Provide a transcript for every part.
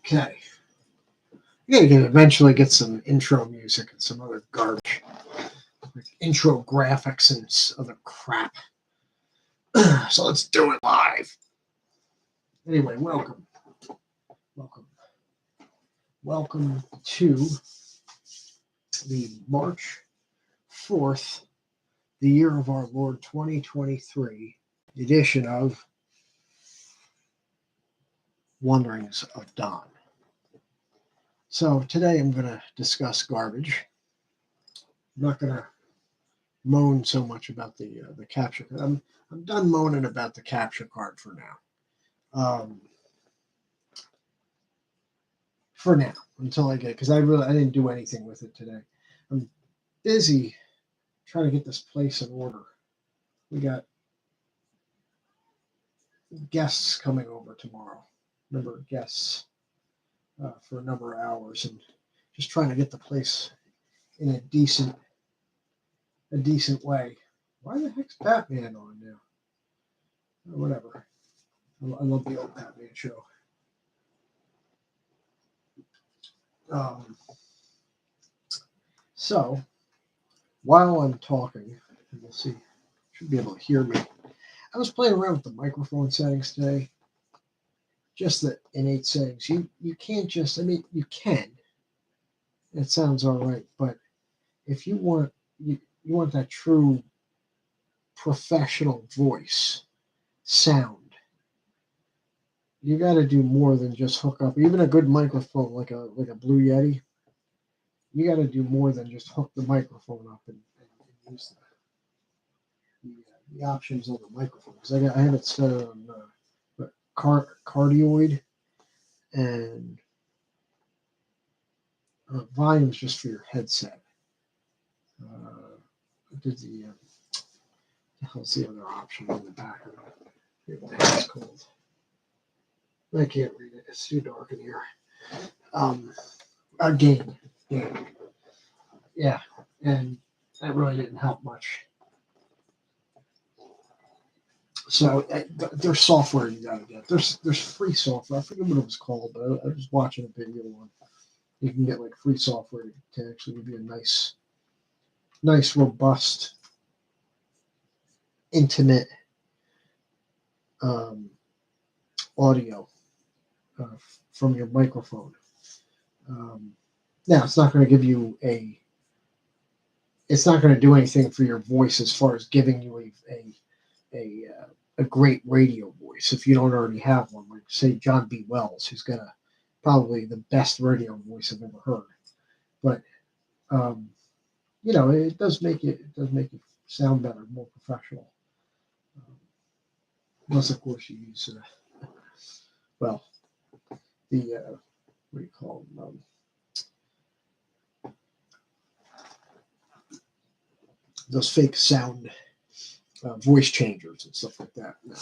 Okay. You gotta eventually get some intro music and some other garbage, like intro graphics and other crap. So let's do it live. Anyway, welcome, welcome to the March 4th, the year of our Lord 2023 edition of Wanderings of Don. So today I'm going to discuss garbage. I'm not going to moan so much about the capture card. I'm done moaning about the capture card for now. For now, until I get, because I didn't do anything with it today. I'm busy trying to get this place in order. We got guests coming over tomorrow. Number of guests for a number of hours, and just trying to get the place in a decent way. Why the heck's Batman on now? Whatever. I love the old Batman show. So while I'm talking, and we'll see, should be able to hear me. I was playing around with the microphone settings today. Just the innate settings. You can't just, you can. It sounds all right, but if you want you want that true professional voice sound, you got to do more than just hook up. Even a good microphone like a Blue Yeti, you got to do more than just hook the microphone up and use the options on the microphone. Because I have it set on cardioid and volume's just for your headset. Did the hell's the other option on the back of it? What the heck's called? I can't read it. It's too dark in here. Gain. Yeah, and that really didn't help much. So there's software you gotta get. There's free software. I forget what it was called, but I was watching a video on. You can get like free software to actually give you a nice, robust, intimate audio from your microphone. Now it's not going to give you it's not going to do anything for your voice as far as giving you a great radio voice if you don't already have one, like say John B. Wells, who's got probably the best radio voice I've ever heard. But it does make it sound better, more professional. Unless of course you use the what do you call them? Those fake sound voice changers and stuff like that. No.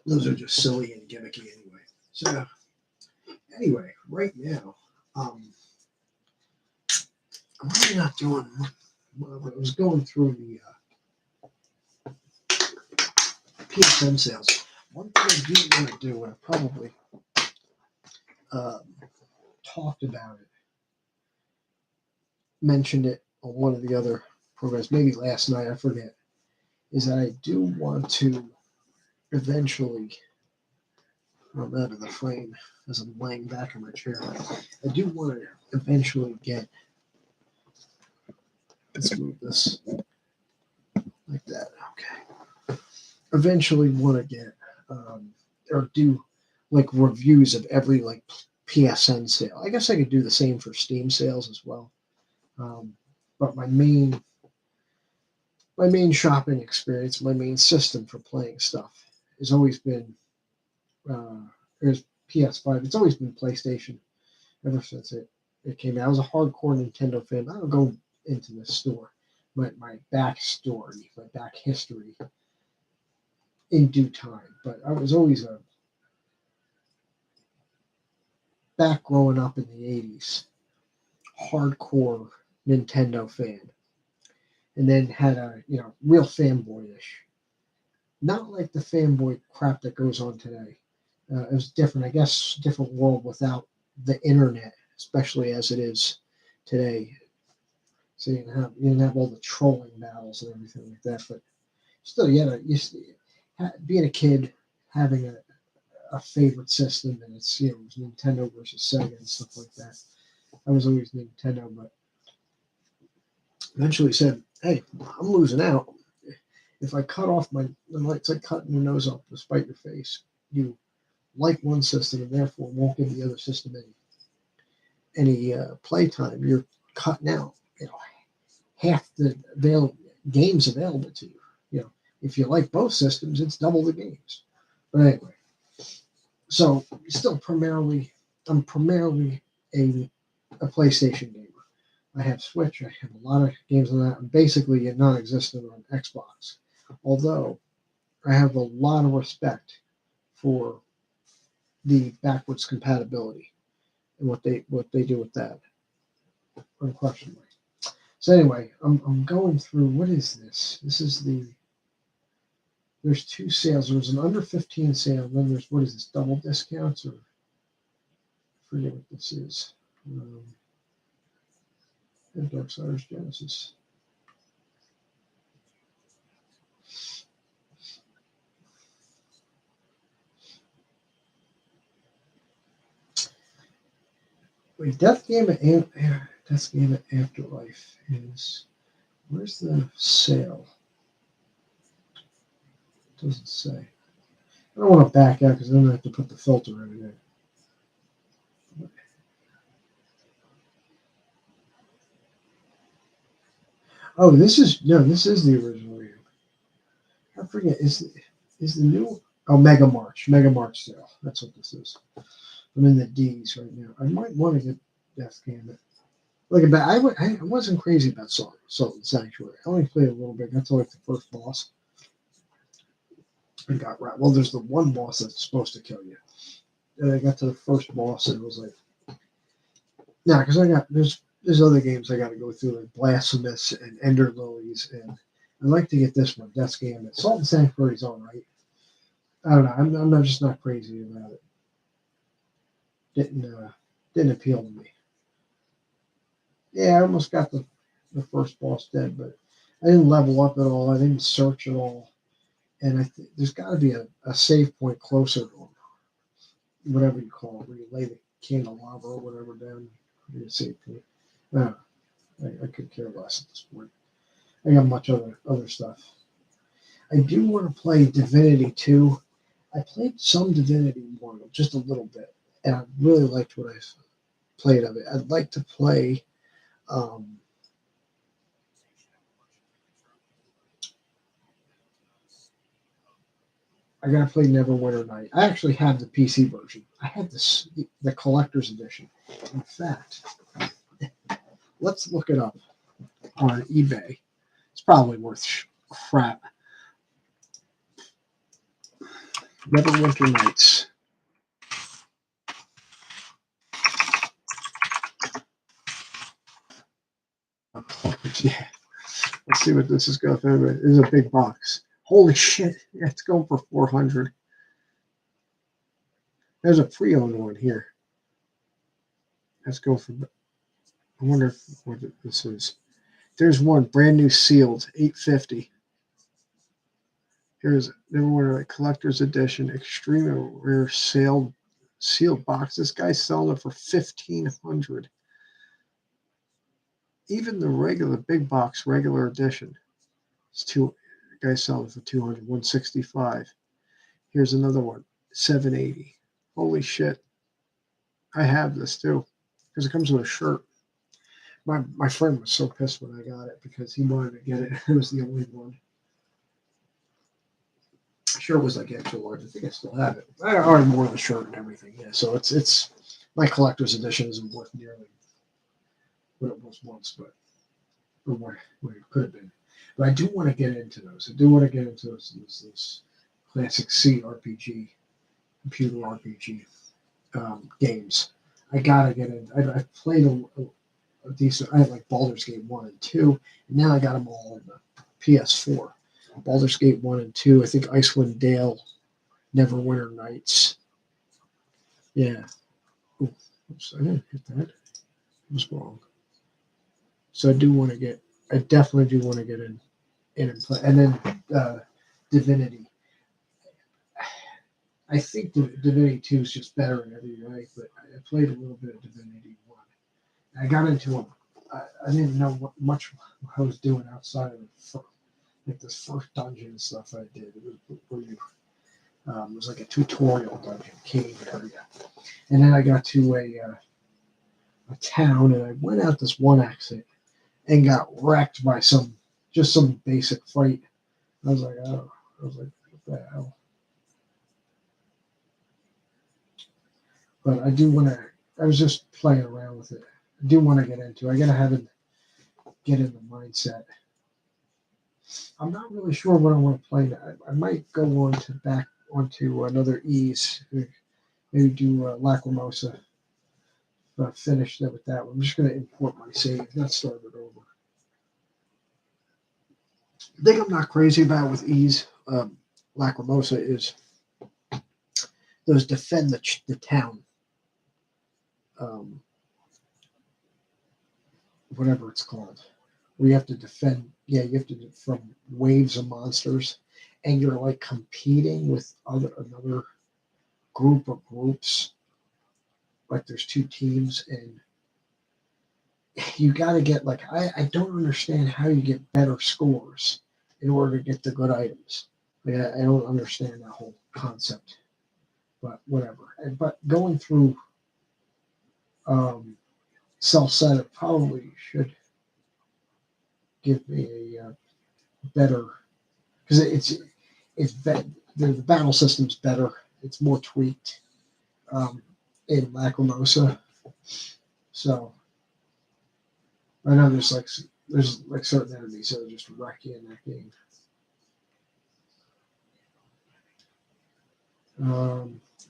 Those are just silly and gimmicky anyway. So anyway, right now, I'm really not doing. I was going through the PSN sales. One thing I do want to do, and I probably talked about it, mentioned it on one of the other programs, maybe last night, I forget, is that I do want to eventually, I'm out of the frame as I'm laying back in my chair, I do want to eventually get, let's move this like that, okay. Eventually want to get, or do like reviews of every like PSN sale. I guess I could do the same for Steam sales as well. But my main shopping experience, my main system for playing stuff has always been there's PS5. It's always been PlayStation ever since it came out. I was a hardcore Nintendo fan. I don't go into the store, my back story, my back history in due time. But I was always back growing up in the 80s, hardcore Nintendo fan. And then had a, real fanboyish not like the fanboy crap that goes on today. It was different, I guess, different world without the internet, especially as it is today. So you didn't have all the trolling battles and everything like that. But still, being a kid, having a favorite system, and it was Nintendo versus Sega and stuff like that. I was always Nintendo, but eventually said, "Hey, I'm losing out. If I cut off it's like cutting your nose off to spite your face. You like one system and therefore won't give the other system any playtime. You're cutting out, half the games available to you. If you like both systems, it's double the games. But anyway, so I'm primarily a PlayStation gamer. I have Switch. I have a lot of games on that. I'm basically non-existent on Xbox. Although I have a lot of respect for the backwards compatibility and what they do with that, unquestionably. So anyway, I'm going through. What is this? There's two sales. There's an under 15 sale, and then there's, what is this, double discounts, or I forget what this is. Darksiders Genesis. Wait, Death Game at Afterlife is, where's the sale? It doesn't say. I don't want to back out because then I have to put the filter in it. Oh, this is the original game. I forget. Is the new, oh, Mega March sale? That's what this is. I'm in the D's right now. I might want to get Death Gambit. Like I wasn't crazy about Salt and Sanctuary. I only played a little bit. Got to like the first boss. And got right. Well, there's the one boss that's supposed to kill you. And I got to the first boss and it was like, nah, because there's other games I got to go through, like Blasphemous and Ender Lilies, and I'd like to get this one, Death's Gambit. Salt and Sanctuary's all right. I don't know. I'm not just not crazy about it. Didn't appeal to me. Yeah, I almost got the first boss dead, but I didn't level up at all. I didn't search at all, and there's got to be a save point closer to whatever you call it, where you lay the candelabra or whatever down. Be a save point. No, I could care less at this point. I got much other stuff. I do want to play Divinity 2. I played some Divinity 1, just a little bit, and I really liked what I played of it. I'd like to play. I gotta play Neverwinter Night. I actually have the PC version. I have the collector's edition. In fact, let's look it up on eBay. It's probably worth crap. Neverwinter Nights. Yeah. Let's see what this is going for. This is a big box. Holy shit! Yeah, it's going for 400. There's a pre-owned one here. Let's go for. I wonder what this is. There's one brand new sealed, 850. Here's Neverwinter Collector's Edition, extreme rare sealed box. This guy's selling it for 1,500. Even the regular big box regular edition, it's two. The guy's selling it for 200, 165. Here's another one, 780. Holy shit! I have this too because it comes with a shirt. My friend was so pissed when I got it because he wanted to get it. It was the only one. Sure, it was like extra large. I think I still have it. I already wore the shirt and everything. Yeah, so it's my collector's edition isn't worth nearly what it was once, but or what it could have been. But I do want to get into those. I do want to get into those classic C RPG, computer RPG games. I gotta get in. I've played a decent. I had like Baldur's Gate 1 and 2, and now I got them all on the PS4. Baldur's Gate 1 and 2. I think Icewind Dale, Neverwinter Nights. Yeah. Ooh, oops, I didn't hit that. I was wrong. So I definitely do want to get in and play. And then Divinity. I think Divinity 2 is just better in every way, but I played a little bit of Divinity 1. I got into them. I didn't know what much I was doing outside of like this first dungeon and stuff I did. It was where you, it was like a tutorial dungeon, cave area. And then I got to a town and I went out this one exit and got wrecked by some basic fight. I was like, oh, what the hell? But I do want to. I was just playing around with it. I do want to get into. I gotta get in the mindset. I'm not really sure what I want to play. I might go on to back onto another ease. Maybe do Lacrimosa. Finish that with that one. I'm just gonna import my save, not start it over. The thing I'm not crazy about with ease, Lacrimosa is those defend the town. Um, Whatever it's called, where you have to defend. Yeah, you have to from waves of monsters, and you're like competing with another group or groups. Like there's two teams, and you got to get like I don't understand how you get better scores in order to get the good items. Like I don't understand that whole concept, but whatever. But going through um, self-setup probably should give me a better because the battle system's better. It's more tweaked in Lacrimosa. So I know there's like certain enemies that are just wrecky in that game.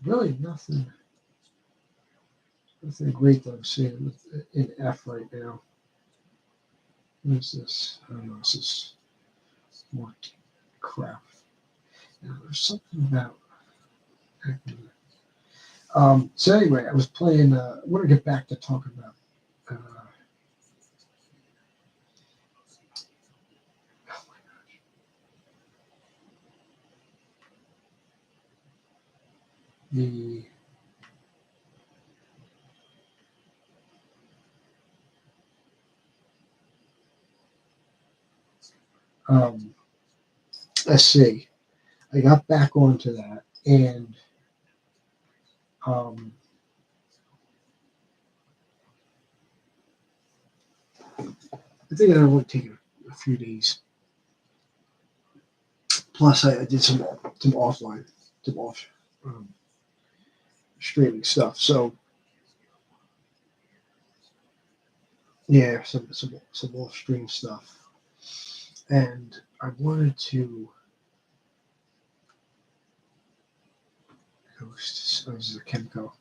Really nothing great that I'm seeing in F right now. What is this? I don't know. This is more crap. Now there's something about. So anyway, I was playing. I want to get back to talking about. Uh, oh my gosh. The um, let's see. I got back onto that, and um, I think I would take a few days. Plus, I did some offline, some off um, streaming stuff. So yeah, some off stream stuff, and I wanted to host. Oh, this is a Chemco.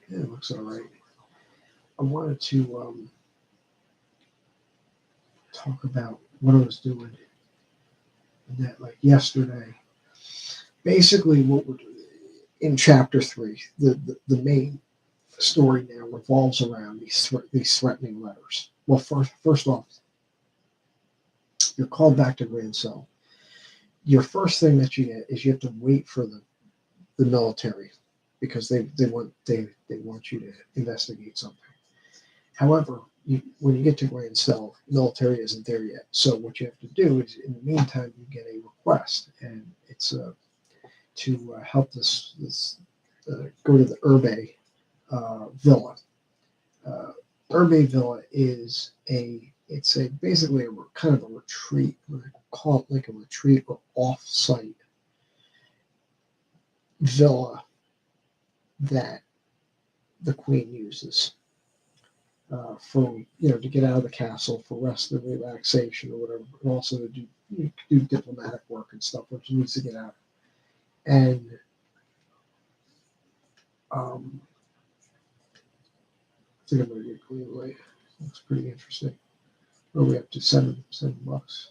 Yeah, it looks all right. I wanted to talk about what I was doing that like yesterday. Basically, what we're doing in chapter 3, the main story now revolves around these threatening letters. Well, first off, you're called back to Grand Cell. Your first thing that you get is you have to wait for the military because they want you to investigate something. However, when you get to Grand Cell, military isn't there yet. So what you have to do is, in the meantime, you get a request, and it's to help this go to the Urbe Villa. Uh, Urbe Villa is basically a kind of a retreat. I call it like a retreat or off-site villa that the Queen uses for to get out of the castle for rest and relaxation or whatever, but also to do diplomatic work and stuff, which needs to get out. And I think I'm gonna get Queen Light. Looks pretty interesting. What are we up to? $7 bucks.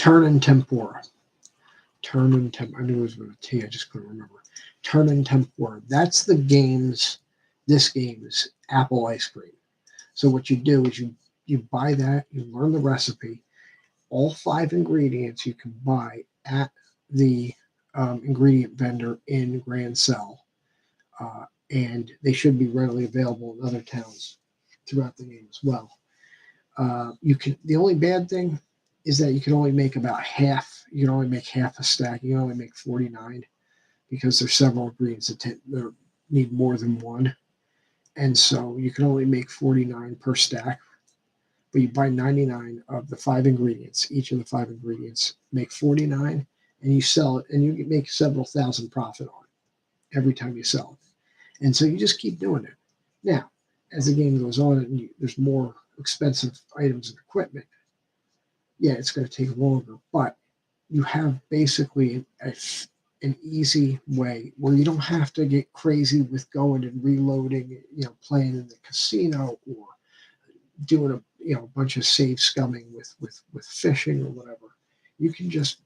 Turn and tempura. Turn and temp. I knew it was with a T. I just couldn't remember. Turn and tempura. That's the game's. This game's apple ice cream. So what you do is you buy that. You learn the recipe. All 5 ingredients you can buy at the ingredient vendor in Grand Cell, and they should be readily available in other towns throughout the game as well. You can. The only bad thing is that you can only make about half. You can only make half a stack. You can only make 49 because there's several ingredients that need more than one, and so you can only make 49 per stack. But you buy 99 of the 5 ingredients. Each of the 5 ingredients make 49, and you sell it, and you make several thousand profit on it every time you sell it. And so you just keep doing it. Now, as the game goes on and there's more expensive items and equipment, yeah, it's going to take longer, but you have basically an easy way where you don't have to get crazy with going and reloading, playing in the casino or doing a bunch of save scumming with fishing or whatever. You can just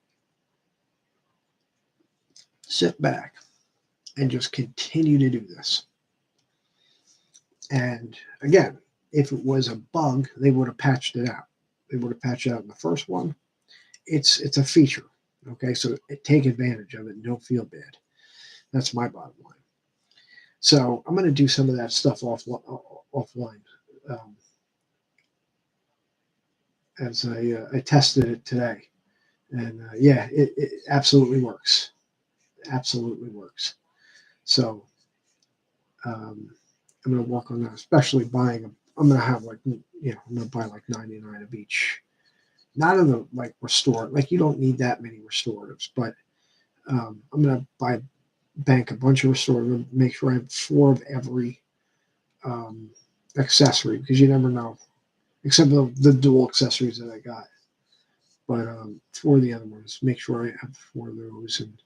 sit back and just continue to do this. And again, if it was a bug, they would have patched it out. They would have patched it out in the first one. It's a feature. Okay, so take advantage of it and don't feel bad. That's my bottom line. So I'm going to do some of that stuff offline. As I tested it today, and yeah, it absolutely works. Absolutely works. So I'm going to work on that, especially buying them. I'm going to have I'm going to buy like 99 of each. Not of the restore, you don't need that many restoratives, but I'm going to bank a bunch of restoratives, make sure I have 4 of every accessory, because you never know, except the dual accessories that I got. But 4 of the other ones, make sure I have 4 of those, and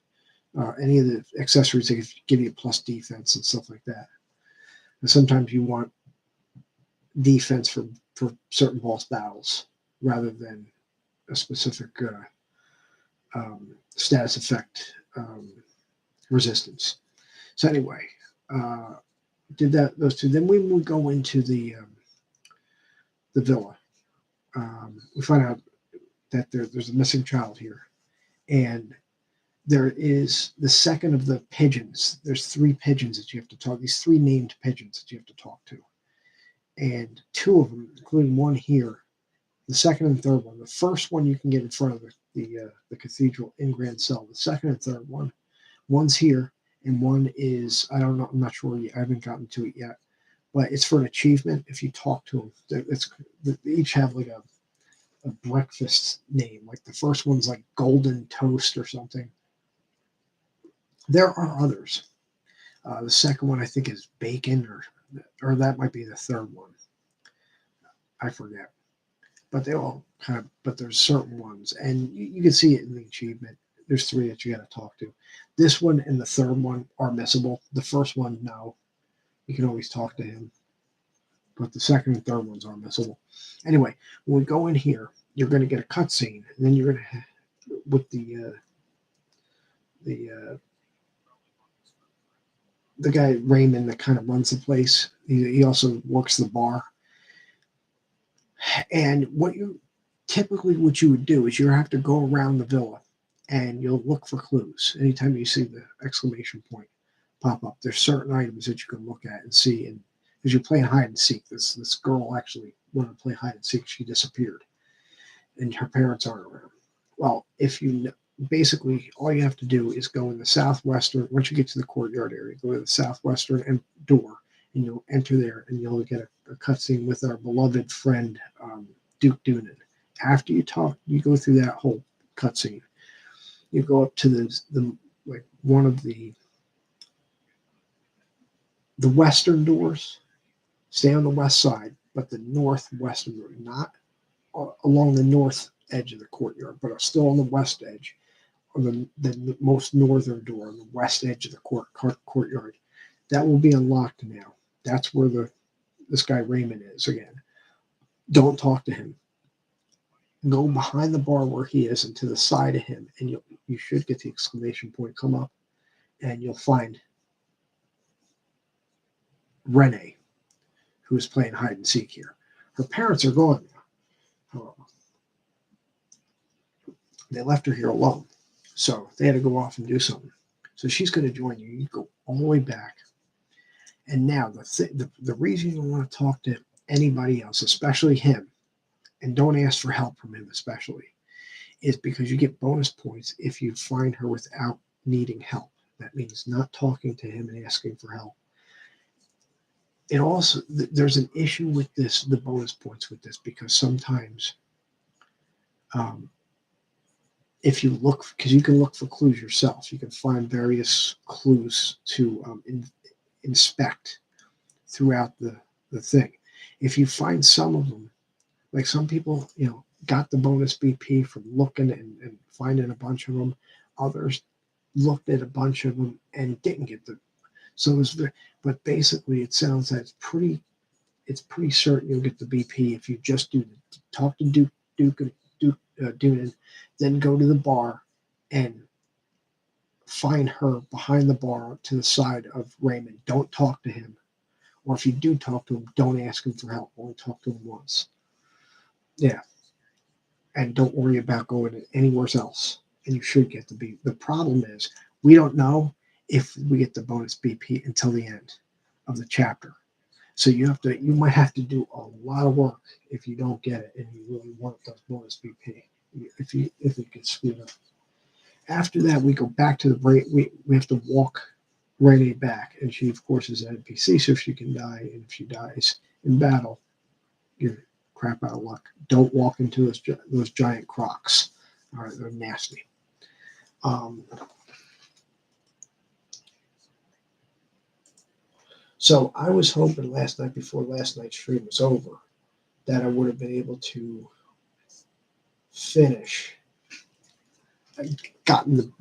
any of the accessories that give you plus defense and stuff like that. And sometimes you want defense for certain boss battles rather than a specific status effect resistance. So anyway, did those 2. Then we would go into the villa. We find out that there's a missing child here, and there is the second of the pigeons. There's 3 pigeons that you have to talk. These 3 named pigeons that you have to talk to, and 2 of them, including one here, the second and third one. The first one you can get in front of the cathedral in Grand Cell. The second and third one's here, and one is, I don't know, I'm not sure yet. I haven't gotten to it yet, but it's for an achievement. If you talk to them, they each have like a breakfast name. Like the first one's like Golden Toast or something. There are others. The second one I think is Bacon, or that might be the third one. I forget. But they all but there's certain ones, and you can see it in the achievement. There's 3 that you got to talk to. This one and the third one are missable. The first one, no. You can always talk to him. But the second and third ones are missable. Anyway, when we go in here, you're going to get a cutscene, and then you're going to, with the guy Raymond that kind of runs the place. He also works the bar. And what you would do is you have to go around the villa, and you'll look for clues. Anytime you see the exclamation point pop up, there's certain items that you can look at and see. And as you're playing hide and seek, this girl actually wanted to play hide and seek. She disappeared, and her parents aren't around. Well, basically all you have to do is go in the southwestern. Once you get to the courtyard area, go to the southwestern door, and you'll enter there, and you'll get a cutscene with our beloved friend Duke Doonan. After you go through that whole cutscene. You go up to the one of the western doors. Stay on the west side, but the northwestern door, not along the north edge of the courtyard, but still on the west edge, or the most northern door on the west edge of the courtyard. That will be unlocked now. That's where this guy Raymond is again. Don't talk to him. go behind the bar where he is and to the side of him, and you should get the exclamation point come up, and you'll find Renee, who is playing hide and seek here. Her parents are gone now. They left her here alone, so they had to go off and do something. So she's going to join you. You go all the way back, and now the reason you want to talk to anybody else, especially him, and don't ask for help from him, especially, is because you get bonus points if you find her without needing help. That means not talking to him and asking for help. It also, there's an issue with this, the bonus points with this, because sometimes um, if you look, because you can look for clues yourself, you can find various clues to inspect throughout the thing. If you find some of them, like some people, got the bonus BP from looking and finding a bunch of them. Others looked at a bunch of them and didn't get them. So it was very, but basically, it sounds that it's pretty certain you'll get the BP if you just talk to Dunan, then go to the bar and find her behind the bar to the side of Raymond. Don't talk to him, or if you do talk to him, don't ask him for help. Only talk to him once. Yeah, and don't worry about going anywhere else. And you should get the BP. The problem is we don't know if we get the bonus BP until the end of the chapter. So you might have to do a lot of work if you don't get it and you really want those bonus BP. If it gets screwed up. After that, we go back to the break. We have to walk Renee back, and she of course is an NPC, so she can die. And if she dies in battle, you're crap out of luck. Don't walk into those giant crocs. All right, they're nasty. So I was hoping last night, before last night's stream was over, that I would have been able to finish. I gotten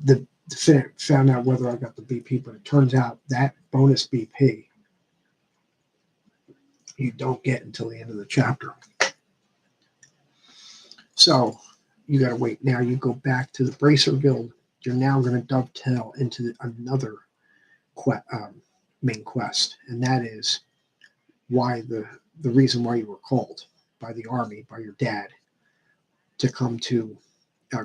found out whether I got the BP, but it turns out that bonus BP you don't get until the end of the chapter. So you got to wait. Now you go back to the Bracer Guild. You're now going to dovetail into another main quest, and that is why the reason why you were called by the army, by your dad, to come to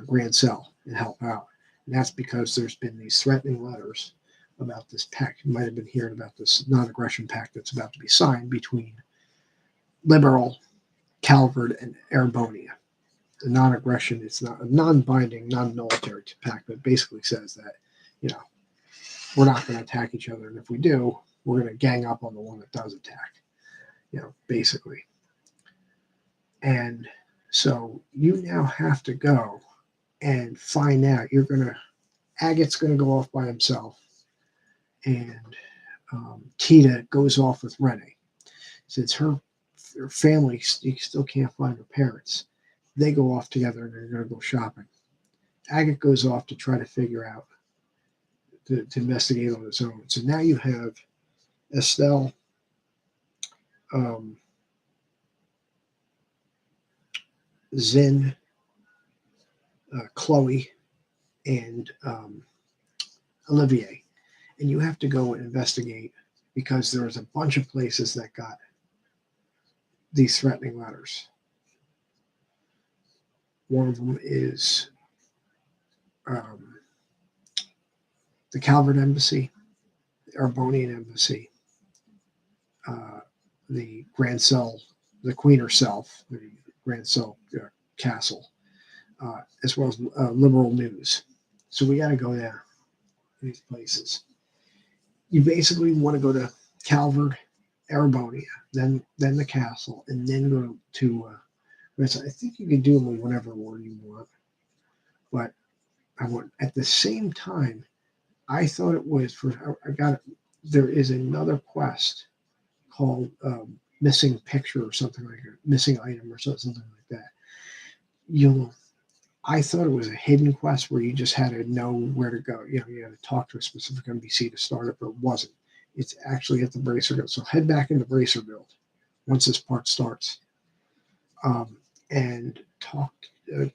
Grand Cell and help out. And that's because there's been these threatening letters about this pact. You might have been hearing about this non-aggression pact that's about to be signed between Liberal, Calvard, and Erebonia. The non-aggression, it's not a non-binding, non-military pact, but it basically says that, we're not going to attack each other, and if we do, we're going to gang up on the one that does attack, basically. And so you now have to go and find out. Agate's going to go off by himself, and Tita goes off with Renee. Since her family, you still can't find her parents, they go off together and they're going to go shopping. Agate goes off to try to figure out, to investigate on his own. So now you have Estelle, Zin, Chloe, and Olivier. And you have to go and investigate because there's a bunch of places that got these threatening letters. One of them is the Calvert Embassy, the Erebonian Embassy, the Grand Cell, the Queen herself, the Grand Cell Castle, as well as Liberal News. So we got to go there, these places. You basically want to go to Calvert, Erebonia, then the castle, and then go to. I think you can do them in whatever order you want, but I want at the same time. I thought it was I got it. There is another quest called Missing Picture or something like that, Missing Item or something like that. I thought it was a hidden quest where you just had to know where to go. You had to talk to a specific NPC to start it, but it wasn't. It's actually at the Bracer Guild. So head back into Bracer Guild once this part starts, and talk uh,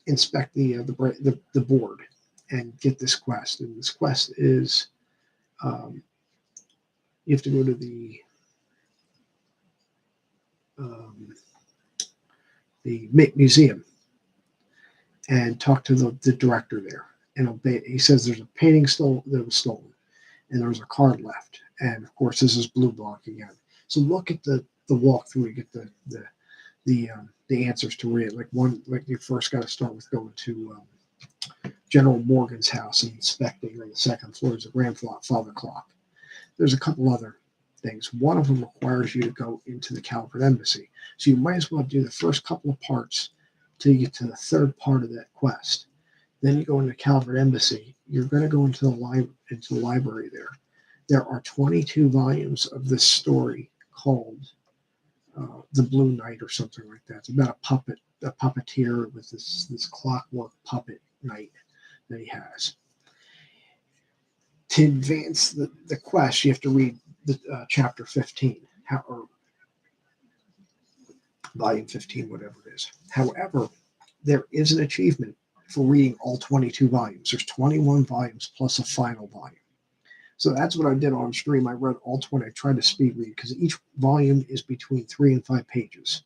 inspect the board and get this quest. And this quest is um, you have to go to um, the museum and talk to the director there. And he says there's a painting that was stolen, and there's a card left. And of course, this is blue block again. So look at the walkthrough. You get the answers to read. Like you first got to start with going to General Morgan's house and inspecting on the second floor is a grandfather clock. There's a couple other things. One of them requires you to go into the Calvert Embassy. So you might as well do the first couple of parts till you get to the third part of that quest. Then you go into Calvert Embassy. You're going to go into the library there. There are 22 volumes of this story called The Blue Knight or something like that. It's about a puppeteer with this clockwork puppet knight that he has. To advance the quest, you have to read the chapter 15, or volume 15, whatever it is. However, there is an achievement for reading all 22 volumes. There's 21 volumes plus a final volume. So that's what I did on stream. I read all 20. I tried to speed read because each volume is between 3 and 5 pages.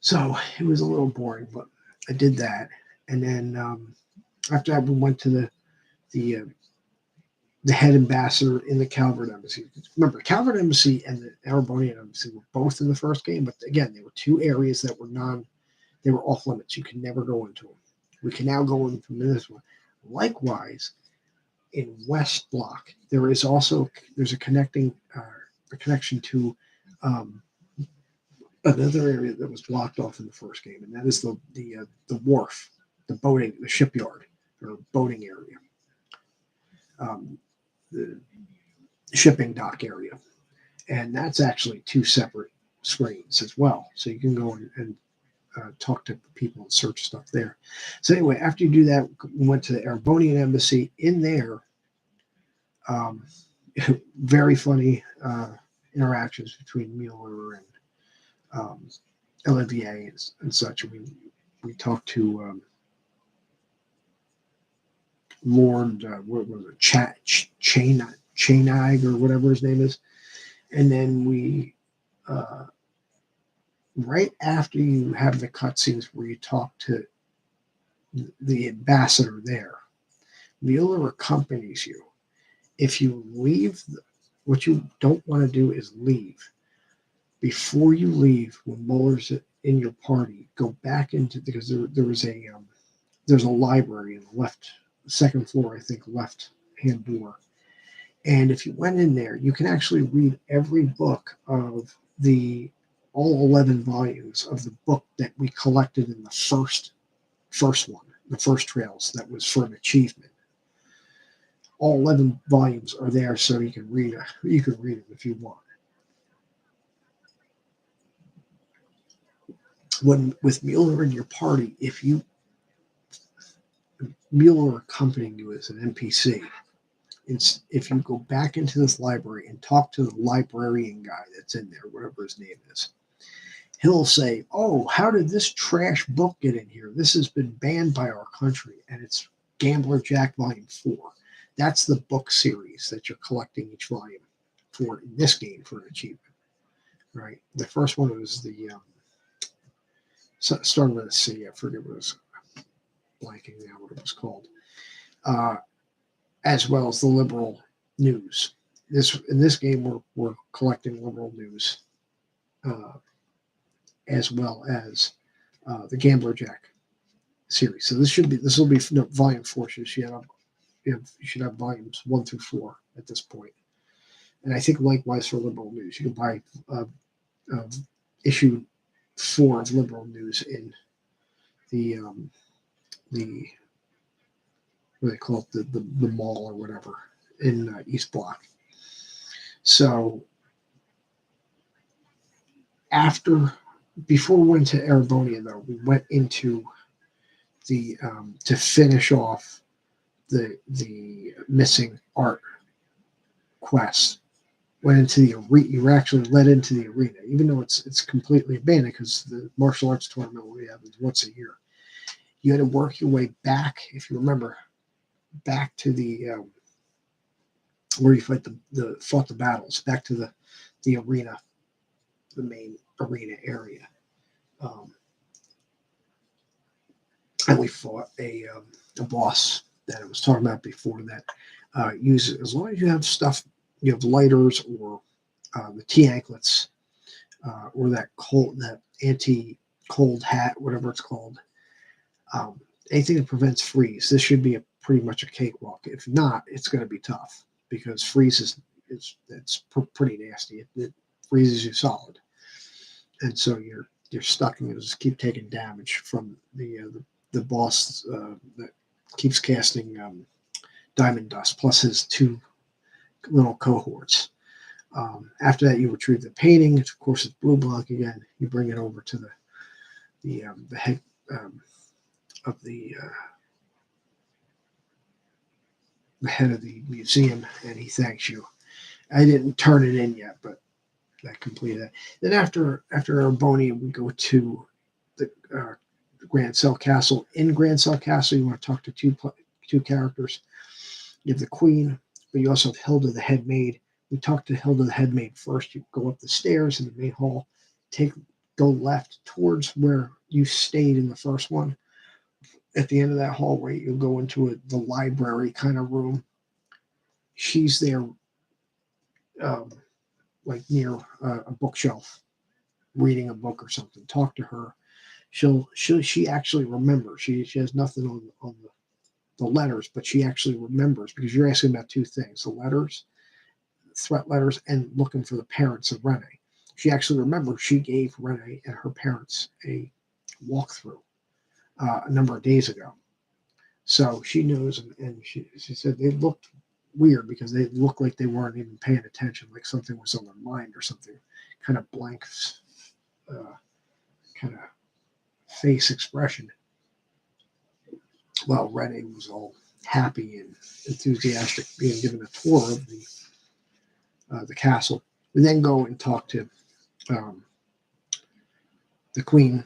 So it was a little boring, but I did that. And then after that, we went to the head ambassador in the Calvert Embassy. Remember, Calvert Embassy and the Erebonian Embassy were both in the first game, but again, they were two areas that were they were off limits. You can never go into them. We can now go into this one. Likewise, in West Block, there's a connection to another area that was blocked off in the first game, and that is the wharf, the shipyard or boating area. The shipping dock area, and that's actually two separate screens as well. So you can go and talk to people and search stuff there. So anyway, after you do that, we went to the Erebonian Embassy. In there, very funny interactions between Mueller and Olivier and such. We talked to Lord, what was it, Chainag or whatever his name is. And then we, right after you have the cutscenes where you talk to the ambassador there, Mueller accompanies you. If you leave, what you don't want to do is leave. Before you leave, when Mueller's in your party, go back into, because there's a library in the second floor, I think, left hand door. And if you went in there, you can actually read every book of all 11 volumes of the book that we collected in the first one, the first Trails, that was for an achievement. All 11 volumes are there, so you can read them if you want. With Mueller in your party, Mueller accompanying you as an NPC, if you go back into this library and talk to the librarian guy that's in there, whatever his name is, he'll say, "Oh, how did this trash book get in here? This has been banned by our country, and it's Gambler Jack Volume 4. That's the book series that you're collecting each volume for in this game for an achievement, right? The first one was started with a C. I forget what it was, blanking now what it was called. As well as the liberal news. In this game, we're collecting liberal news, as well as the Gambler Jack series. So this will be volume 4. So you should have volumes 1 through 4 at this point. And I think likewise for liberal news, you can buy issue 4 of liberal news in the what they call it, the mall or whatever in East Block. So before we went to Erebonia, though, we went into the to finish off the missing art quest went into the arena. You were actually led into the arena, even though it's completely abandoned because the martial arts tournament we have is once a year. You had to work your way back, if you remember, back to the where you fought the battles, back to the arena, the main arena area. Um, and we fought a boss that I was talking about before that uses, as long as you have stuff, you have lighters or the tea anklets or that anti cold hat, whatever it's called. Um, Anything that prevents freeze. This should be pretty much a cakewalk. If not, it's going to be tough because freeze it's pretty nasty. It freezes you solid, and so you're stuck and you just keep taking damage from the boss that keeps casting diamond dust plus his two little cohorts. After that, you retrieve the painting. Of course, it's blue block again. You bring it over to the head of the head of the museum, and he thanks you. I didn't turn it in yet, but that completed it. Then after Arboni, we go to the Grand Cell Castle. In Grand Cell Castle, you want to talk to two characters. You have the Queen, but you also have Hilda, the head maid. We talk to Hilda, the head maid first. You go up the stairs in the main hall, go left towards where you stayed in the first one. At the end of that hallway, you'll go into the library kind of room. She's there, um, like near a bookshelf, reading a book or something. Talk to her. She actually remembers. She has nothing on the letters, but she actually remembers because you're asking about two things: the letters, threat letters, and looking for the parents of Rene. She actually remembers she gave Rene and her parents a walkthrough a number of days ago. So she knows, and she said they looked weird because they looked like they weren't even paying attention, like something was on their mind or something, kind of blank, kind of face expression. Well, Rene was all happy and enthusiastic, being given a tour of the castle. We then go and talk to um, the Queen,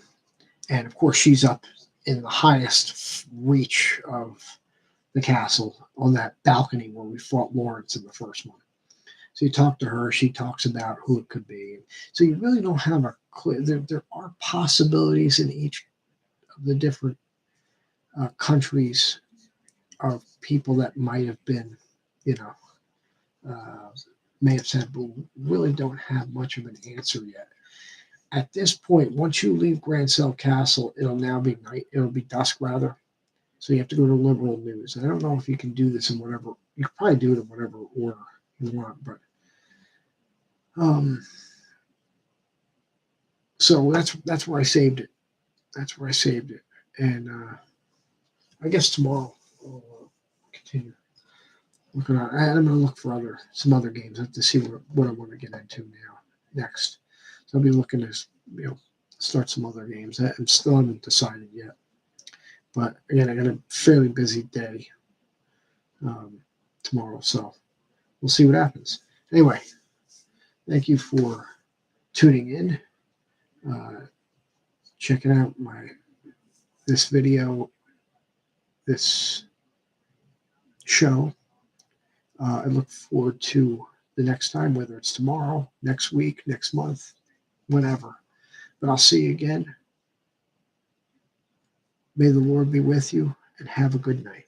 and of course she's up in the highest reach of the castle on that balcony where we fought Lawrence in the first one. So you talk to her, she talks about who it could be. So you really don't have a clear, there are possibilities in each of the different countries of people that might have been, you know, uh, may have said, but really don't have much of an answer yet. At this point, once you leave Grand Cell Castle, it'll now be night. It'll be dusk rather. So you have to go to Liberal News. And I don't know if you can do this in whatever. You can probably do it in whatever order you want, but so that's where I saved it. That's where I saved it, and I guess tomorrow I'll continue looking at. I'm going to look for some other games. I have to see what I want to get into now next. So I'll be looking to start some other games. I still haven't decided yet. But again, I got a fairly busy day tomorrow, so we'll see what happens. Anyway, thank you for tuning in, checking out this video, this show. I look forward to the next time, whether it's tomorrow, next week, next month, whenever. But I'll see you again. May the Lord be with you, and have a good night.